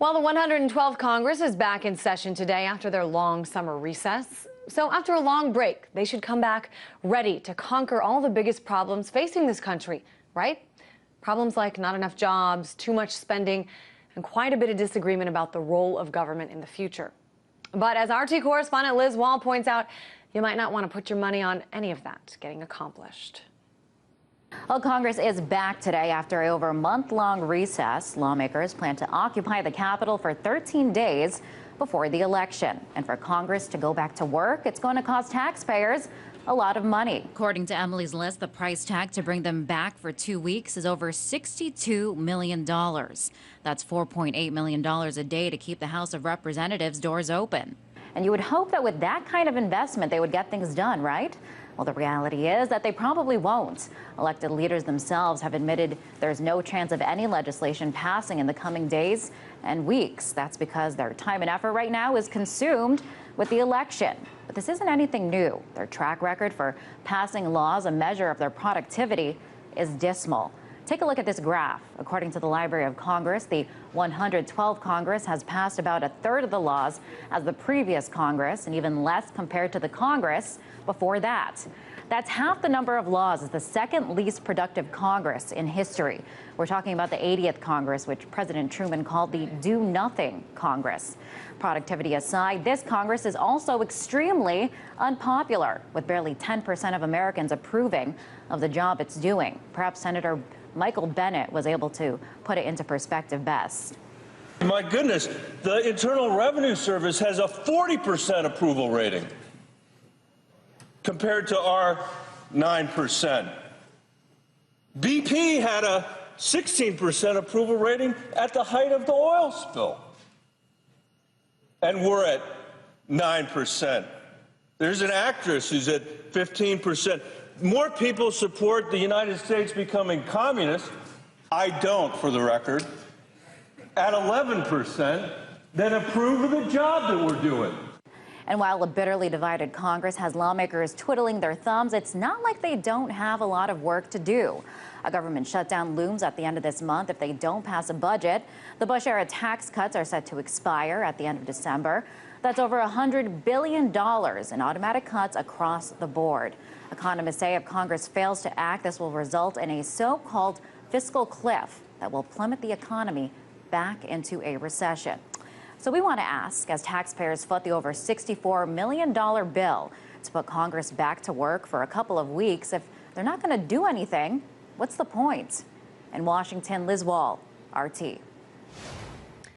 Well, the 112th Congress is back in session today after their long summer recess. So after a long break, they should come back ready to conquer all the biggest problems facing this country, right? Problems like not enough jobs, too much spending, and quite a bit of disagreement about the role of government in the future. But as RT correspondent Liz Wall points out, you might not want to put your money on any of that getting accomplished. Well, Congress is back today after over a month-long recess. Lawmakers plan to occupy the Capitol for 13 days before the election. And for Congress to go back to work, it's going to cost taxpayers a lot of money. According to Emily's list, the price tag to bring them back for 2 weeks is over $62 million. That's $4.8 million a day to keep the House of Representatives doors open. And you would hope that with that kind of investment, they would get things done, right? Well, the reality is that they probably won't. Elected leaders themselves have admitted there's no chance of any legislation passing in the coming days and weeks. That's because their time and effort right now is consumed with the election. But this isn't anything new. Their track record for passing laws, a measure of their productivity, is dismal. Take a look at this graph. According to the Library of Congress, the 112th Congress has passed about a third of the laws as the previous Congress, and even less compared to the Congress before that. That's half the number of laws as the second least productive Congress in history. We're talking about the 80th Congress, which President Truman called the do-nothing Congress. Productivity aside, this Congress is also extremely unpopular, with barely 10% of Americans approving of the job it's doing. Perhaps Senator Michael Bennet was able to put it into perspective best. My goodness, the Internal Revenue Service has a 40% approval rating compared to our 9%. BP had a 16% approval rating at the height of the oil spill. And we're at 9%. There's an actress who's at 15%. More people support the United States becoming communist, I don't, for the record, at 11%, than approve of the job that we're doing. And while a bitterly divided Congress has lawmakers twiddling their thumbs, it's not like they don't have a lot of work to do. A government shutdown looms at the end of this month if they don't pass a budget. The Bush-era tax cuts are set to expire at the end of December. That's over $100 billion in automatic cuts across the board. Economists say if Congress fails to act, this will result in a so-called fiscal cliff that will plummet the economy back into a recession. So we want to ask, as taxpayers foot the over $64 million bill to put Congress back to work for a couple of weeks, if they're not going to do anything, what's the point? In Washington, Liz Wall, RT.